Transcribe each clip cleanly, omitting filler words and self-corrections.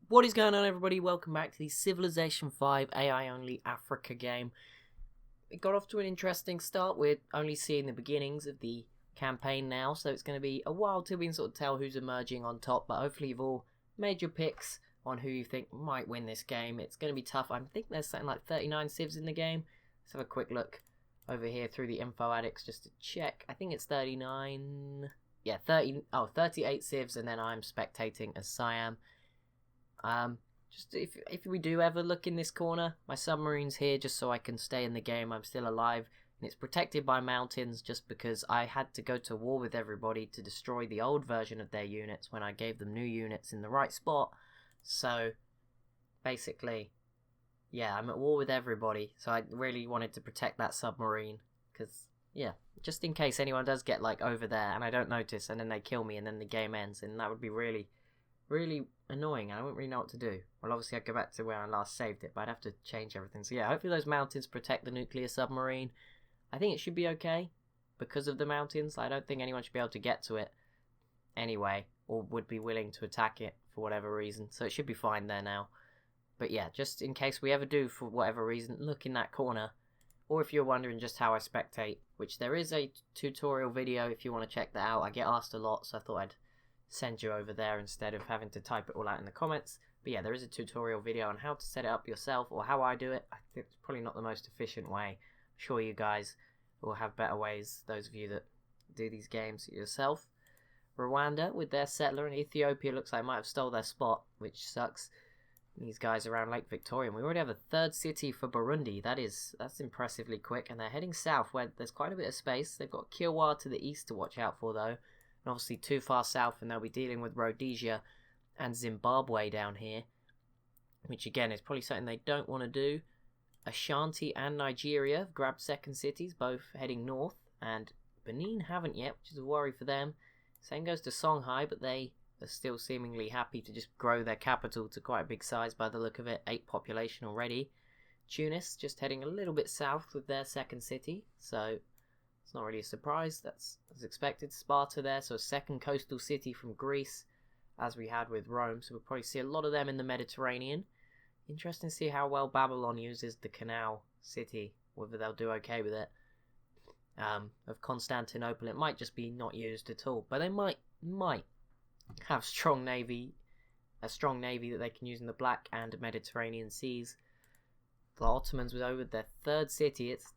What is going on, everybody? Welcome back to the Civilization 5 AI-only Africa game. It got off to an interesting start. We're only seeing the beginnings of the campaign now, so it's going to be a while till we can sort of tell who's emerging on top, but hopefully you've all made your picks on who you think might win this game. It's going to be tough. I think there's something like 39 civs in the game. Let's have a quick look over here through the info addicts just to check. I think it's 39... Yeah, 38 civs, and then I'm spectating as Siam. Just if we do ever look in this corner, my submarine's here just so I can stay in the game. I'm still alive, and it's protected by mountains just because I had to go to war with everybody to destroy the old version of their units when I gave them new units in the right spot. So basically, yeah, I'm at war with everybody, so I really wanted to protect that submarine because, yeah, just in case anyone does get like over there and I don't notice and then they kill me and then the game ends, and that would be really annoying. I wouldn't really know what to do. Well, obviously I'd go back to where I last saved it, but I'd have to change everything. So yeah, hopefully those mountains protect the nuclear submarine. I think it should be okay because of the mountains. I don't think anyone should be able to get to it anyway, or would be willing to attack it for whatever reason. So it should be fine there now. But yeah, just in case we ever do for whatever reason, look in that corner. Or if you're wondering just how I spectate, which there is a tutorial video if you want to check that out. I get asked a lot, so I thought I'd send you over there instead of having to type it all out in the comments. But yeah, there is a tutorial video on how to set it up yourself, or how I do it. I think it's probably not the most efficient way. I'm sure you guys will have better ways, those of you that do these games yourself. Rwanda with their settler, and Ethiopia looks like might have stole their spot, which sucks. These guys around Lake Victoria, and we already have a third city for Burundi. That's impressively quick, and they're heading south where there's quite a bit of space. They've got Kilwa to the east to watch out for, though, and obviously too far south, and they'll be dealing with Rhodesia and Zimbabwe down here, which again is probably something they don't want to do. Ashanti and Nigeria have grabbed second cities, both heading north, and Benin haven't yet, which is a worry for them. Same goes to Songhai, but they are still seemingly happy to just grow their capital to quite a big size by the look of it, 8 population already. Tunis just heading a little bit south with their second city, so it's not really a surprise. That's as expected. Sparta there, so a second coastal city from Greece, as we had with Rome, so we'll probably see a lot of them in the Mediterranean. Interesting to see how well Babylon uses the canal city, whether they'll do okay with it. Of Constantinople, it might just be not used at all, but they might have a strong navy that they can use in the Black and Mediterranean seas. The Ottomans were over their third city. It's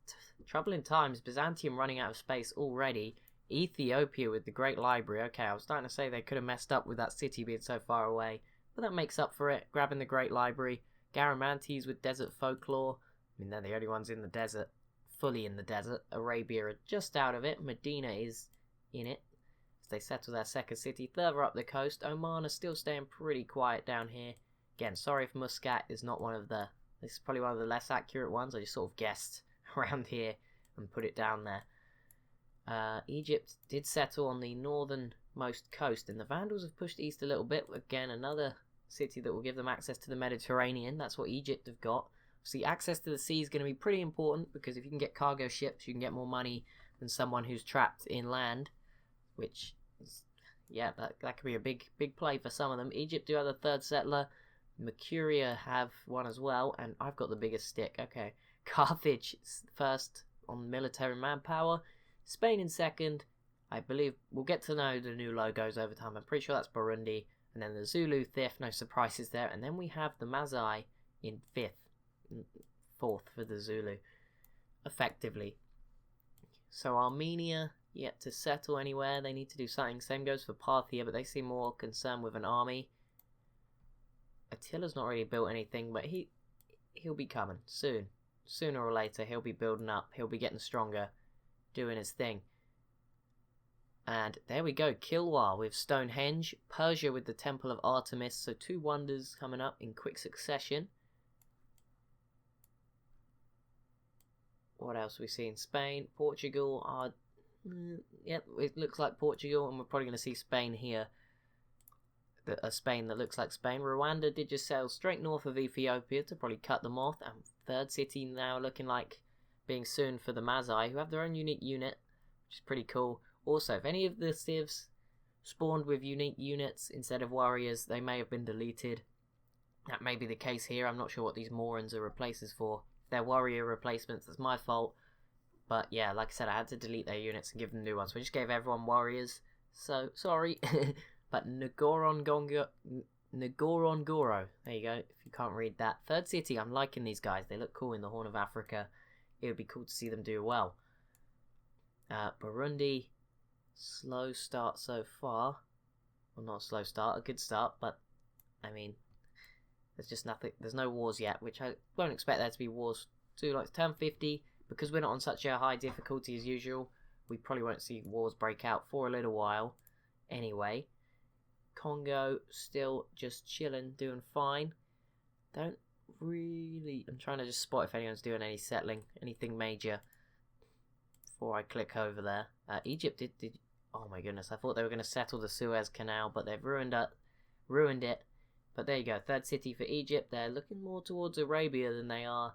troubling times. Byzantium running out of space already. Ethiopia with the Great Library. Okay, I was starting to say they could have messed up with that city being so far away, but that makes up for it. Grabbing the Great Library. Garamantes with desert folklore. I mean, they're the only ones in the desert, fully in the desert. Arabia are just out of it. Medina is in it. They settle their second city further up the coast. Oman are still staying pretty quiet down here. Again, sorry if Muscat is not one of the... This is probably one of the less accurate ones. I just sort of guessed around here and put it down there. Egypt did settle on the northernmost coast, and the Vandals have pushed east a little bit. Again, another city that will give them access to the Mediterranean. That's what Egypt have got. See, access to the sea is going to be pretty important, because if you can get cargo ships, you can get more money than someone who's trapped inland, which... yeah, that could be a big play for some of them. Egypt do have a third settler. Mercuria have one as well, and I've got the biggest stick. Okay, Carthage first on military manpower. Spain in second. I believe we'll get to know the new logos over time. I'm pretty sure that's Burundi. And then the Zulu fifth, no surprises there. And then we have the Masai in fourth for the Zulu, effectively. So Armenia... yet to settle anywhere. They need to do something. Same goes for Parthia, but they seem more concerned with an army. Attila's not really built anything, but he'll be coming soon. Sooner or later, he'll be building up. He'll be getting stronger, doing his thing. And there we go. Kilwa with Stonehenge. Persia with the Temple of Artemis. So 2 wonders coming up in quick succession. What else we see in Spain? Portugal are... yep, it looks like Portugal, and we're probably going to see Spain here. A Spain that looks like Spain. Rwanda did just sail straight north of Ethiopia to probably cut them off. And third city now looking like being soon for the Masai, who have their own unique unit, which is pretty cool. Also, if any of the civs spawned with unique units instead of warriors, they may have been deleted. That may be the case here. I'm not sure what these Morans are replaces for. If they're warrior replacements, that's my fault. But yeah, like I said, I had to delete their units and give them new ones. So I just gave everyone warriors. So, sorry. But Ngorongoro, there you go, if you can't read that. Third city, I'm liking these guys. They look cool in the Horn of Africa. It would be cool to see them do well. Burundi, slow start so far. Well, not a slow start, a good start, but, I mean, there's just nothing, there's no wars yet, which I won't expect there to be wars too. Like, turn 50, because we're not on such a high difficulty as usual, we probably won't see wars break out for a little while. Anyway, Congo still just chilling, doing fine. Don't really, I'm trying to just spot if anyone's doing any settling, anything major, before I click over there. Egypt did, oh my goodness, I thought they were going to settle the Suez Canal, but they've ruined it. But there you go, third city for Egypt. They're looking more towards Arabia than they are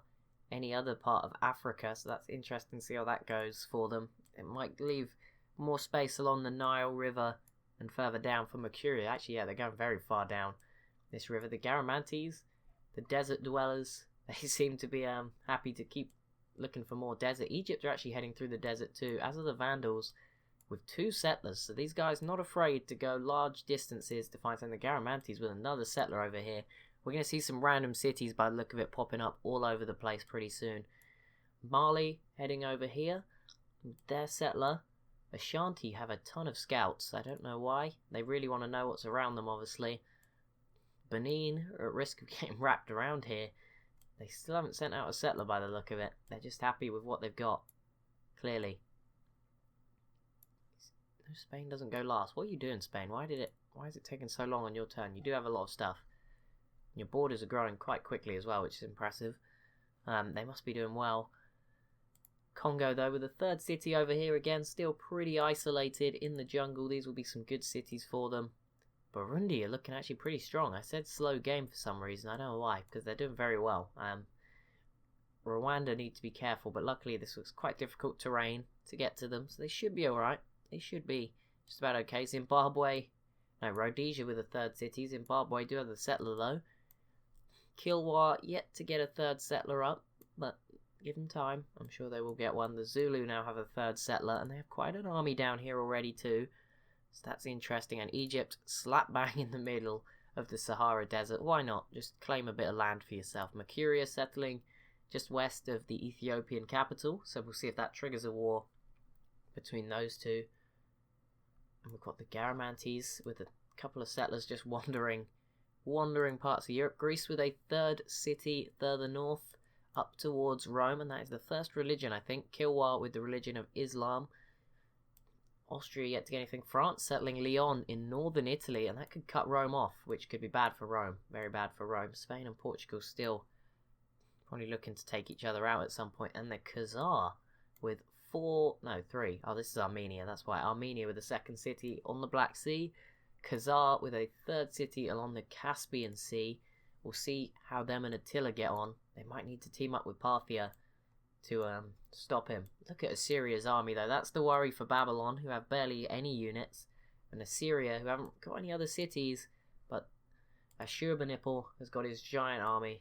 any other part of Africa, so that's interesting to see how that goes for them. It might leave more space along the Nile River and further down for Mercury. Actually, yeah, they're going very far down this river. The Garamantes, the desert dwellers, they seem to be happy to keep looking for more desert. Egypt are actually heading through the desert too, as are the Vandals, with 2 settlers. So these guys not afraid to go large distances to find something. The Garamantes with another settler over here. We're going to see some random cities by the look of it popping up all over the place pretty soon. Mali heading over here. Their settler, Ashanti, have a ton of scouts. I don't know why. They really want to know what's around them, obviously. Benin are at risk of getting wrapped around here. They still haven't sent out a settler by the look of it. They're just happy with what they've got. Clearly. No, Spain doesn't go last. What are you doing, Spain? Why is it taking so long on your turn? You do have a lot of stuff. Your borders are growing quite quickly as well, which is impressive. They must be doing well. Congo, though, with a third city over here again, still pretty isolated in the jungle. These will be some good cities for them. Burundi are looking actually pretty strong. I said slow game for some reason. I don't know why, because they're doing very well. Rwanda need to be careful, but luckily this looks quite difficult terrain to get to them, so they should be alright. They should be just about okay. Rhodesia with a third city. Zimbabwe do have the settler, though. Kilwa yet to get a third settler up, but give them time. I'm sure they will get one. The Zulu now have a third settler, and they have quite an army down here already too. So that's interesting. And Egypt, slap bang in the middle of the Sahara Desert. Why not? Just claim a bit of land for yourself. Mercuria settling just west of the Ethiopian capital. So we'll see if that triggers a war between those two. And we've got the Garamantes with a couple of settlers just wandering parts of Europe. Greece with a third city further north up towards Rome, and that is the first religion, I think. Kilwa with the religion of Islam. Austria yet to get anything. France settling Lyon in northern Italy, and that could cut Rome off, which could be bad for Rome. Very bad for Rome. Spain and Portugal still probably looking to take each other out at some point. And the Khazar with 3. Oh, this is Armenia, that's why. Armenia with a second city on the Black Sea. Khazar with a third city along the Caspian Sea. We'll see how them and Attila get on. They might need to team up with Parthia to stop him. Look at Assyria's army, though. That's the worry for Babylon, who have barely any units. And Assyria, who haven't got any other cities. But Ashurbanipal has got his giant army.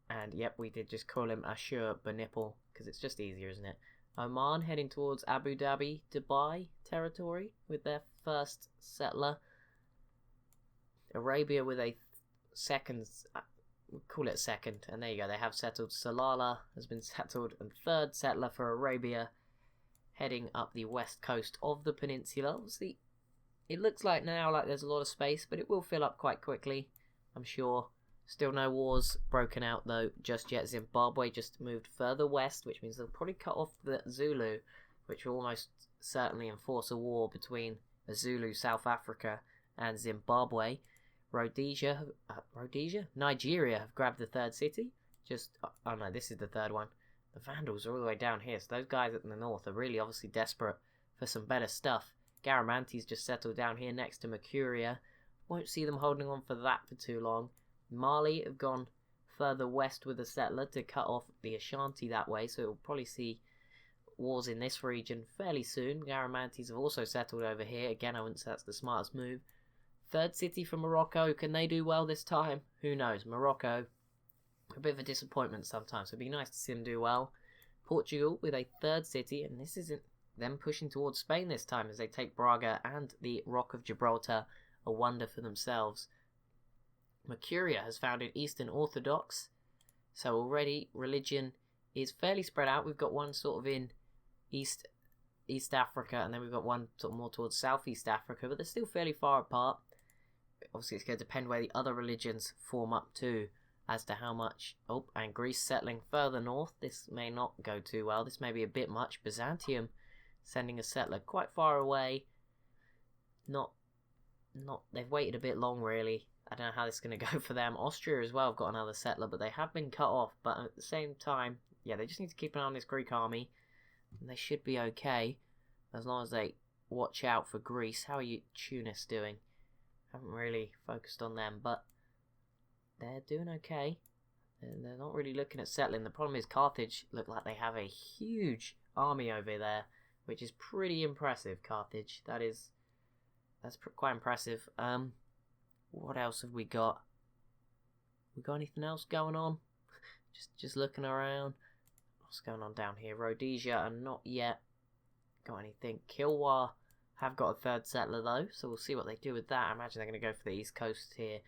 And yep, we did just call him Ashurbanipal, because it's just easier, isn't it? Oman heading towards Abu Dhabi, Dubai territory with their first settler. Arabia with a second, we'll call it second, and there you go, they have settled. Salalah has been settled, and third settler for Arabia heading up the west coast of the peninsula. Obviously, it looks like now like there's a lot of space, but it will fill up quite quickly, I'm sure. Still no wars broken out though just yet. Zimbabwe just moved further west, which means they'll probably cut off the Zulu, which will almost certainly enforce a war between the Zulu, South Africa, and Zimbabwe. Nigeria have grabbed the third city. Oh no, this is the third one. The Vandals are all the way down here, so those guys at the north are really obviously desperate for some better stuff. Garamantes just settled down here next to Mercuria. Won't see them holding on for that for too long. Mali have gone further west with a settler to cut off the Ashanti that way, so we'll probably see wars in this region fairly soon. Garamantes have also settled over here. Again, I wouldn't say that's the smartest move. Third city for Morocco. Can they do well this time? Who knows? Morocco, a bit of a disappointment sometimes. It'd be nice to see them do well. Portugal with a third city, and this isn't them pushing towards Spain this time as they take Braga and the Rock of Gibraltar, a wonder for themselves. Mercuria has founded Eastern Orthodox, so already religion is fairly spread out. We've got one sort of in East Africa, and then we've got one sort of more towards Southeast Africa, but they're still fairly far apart. Obviously, it's going to depend where the other religions form up to as to how much. Oh, and Greece settling further north. This may not go too well. This may be a bit much. Byzantium sending a settler quite far away. They've waited a bit long, really. I don't know how this is going to go for them. Austria as well have got another settler, but they have been cut off. But at the same time, yeah, they just need to keep an eye on this Greek army, and they should be okay as long as they watch out for Greece. How are you, Tunis, doing? Haven't really focused on them, but they're doing okay. They're not really looking at settling. The problem is Carthage look like they have a huge army over there, which is pretty impressive. Carthage, that's quite impressive. What else have we got? We got anything else going on? just looking around. What's going on down here? Rhodesia, and not yet got anything. Kilwa have got a third settler though, so we'll see what they do with that. I imagine they're going to go for the east coast here.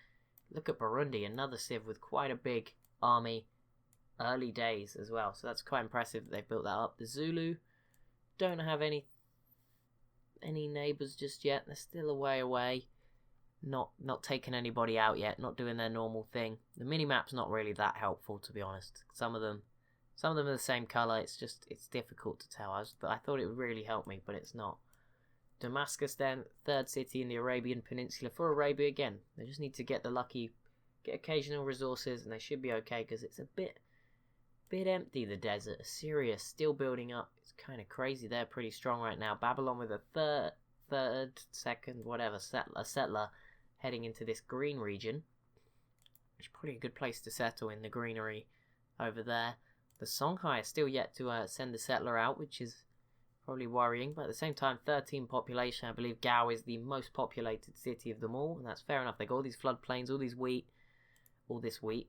Look at Burundi, another civ with quite a big army. Early days as well, so that's quite impressive that they've built that up. The Zulu don't have any neighbours just yet. They're still a way away. Not taking anybody out yet. Not doing their normal thing. The minimap's not really that helpful, to be honest. Some of them are the same colour. It's difficult to tell. I thought it would really help me, but it's not. Damascus then, third city in the Arabian Peninsula for Arabia again. They just need to get occasional resources, and they should be okay because it's a bit empty, the desert. Assyria still building up. It's kind of crazy. They're pretty strong right now. Babylon with a second, whatever, settler heading into this green region, which is probably a good place to settle in the greenery over there. The Songhai are still yet to send the settler out, which is probably worrying, but at the same time, 13 population. I believe Gao is the most populated city of them all, and that's fair enough. They got all these floodplains, all this wheat.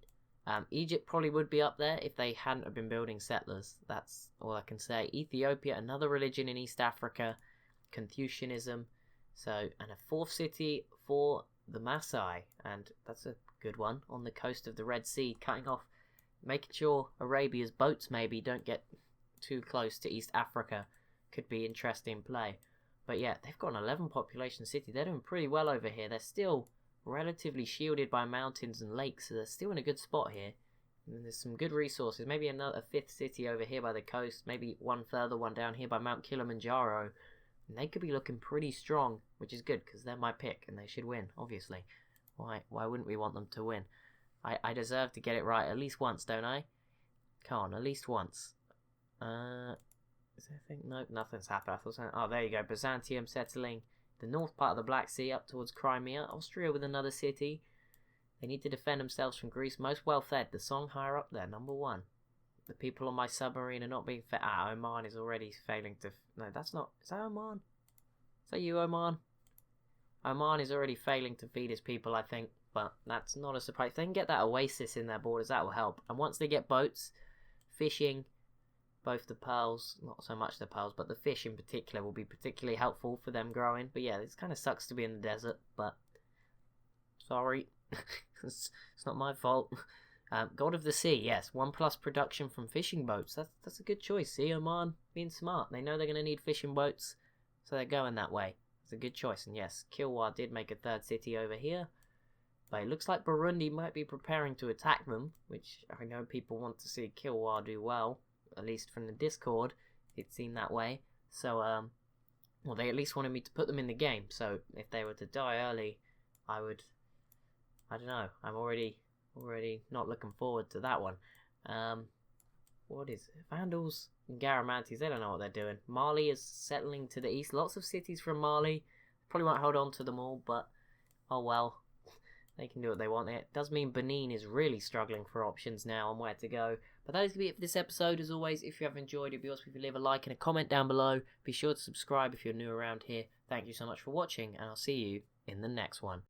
Egypt probably would be up there if they hadn't have been building settlers. That's all I can say. Ethiopia, another religion in East Africa, Confucianism. So, and a fourth city for the Maasai, and that's a good one, on the coast of the Red Sea, cutting off, making sure Arabia's boats maybe don't get too close to East Africa. Could be interesting play. But yeah, they've got an 11 population city. They're doing pretty well over here. They're still relatively shielded by mountains and lakes, so they're still in a good spot here. And there's some good resources. Maybe a fifth city over here by the coast. Maybe one further one down here by Mount Kilimanjaro. And they could be looking pretty strong, which is good because they're my pick and they should win, obviously. Why wouldn't we want them to win? I deserve to get it right at least once, don't I? Come on, at least once. Is there anything? No, nothing's happened. I thought something. Oh, there you go. Byzantium settling the north part of the Black Sea up towards Crimea. Austria with another city. They need to defend themselves from Greece. Most well fed. The Songhai are up there, number one. The people on my submarine are not being fed. Oman is already failing to. No, that's not. Is that Oman? Is that you, Oman? Oman is already failing to feed his people, I think. But that's not a surprise. If they can get that oasis in their borders, that will help. And once they get boats, fishing, both the pearls, not so much the pearls, but the fish in particular will be particularly helpful for them growing. But yeah, it kind of sucks to be in the desert, but sorry. It's not my fault. God of the Sea, yes. 1+ production from fishing boats. That's a good choice. See, Oman being smart. They know they're going to need fishing boats, so they're going that way. It's a good choice. And yes, Kilwa did make a third city over here. But it looks like Burundi might be preparing to attack them, which I know people want to see Kilwa do well. At least from the Discord, it seemed that way. So, well, they at least wanted me to put them in the game. So if they were to die early, I don't know. I'm already not looking forward to that one. What is it? Vandals and Garamantes, they don't know what they're doing. Mali is settling to the east. Lots of cities from Mali. Probably won't hold on to them all, but oh well. They can do what they want. It does mean Benin is really struggling for options now on where to go. But that is going to be it for this episode. As always, if you have enjoyed it, it'd be awesome if you leave a like and a comment down below. Be sure to subscribe if you're new around here. thank you so much for watching, and I'll see you in the next one.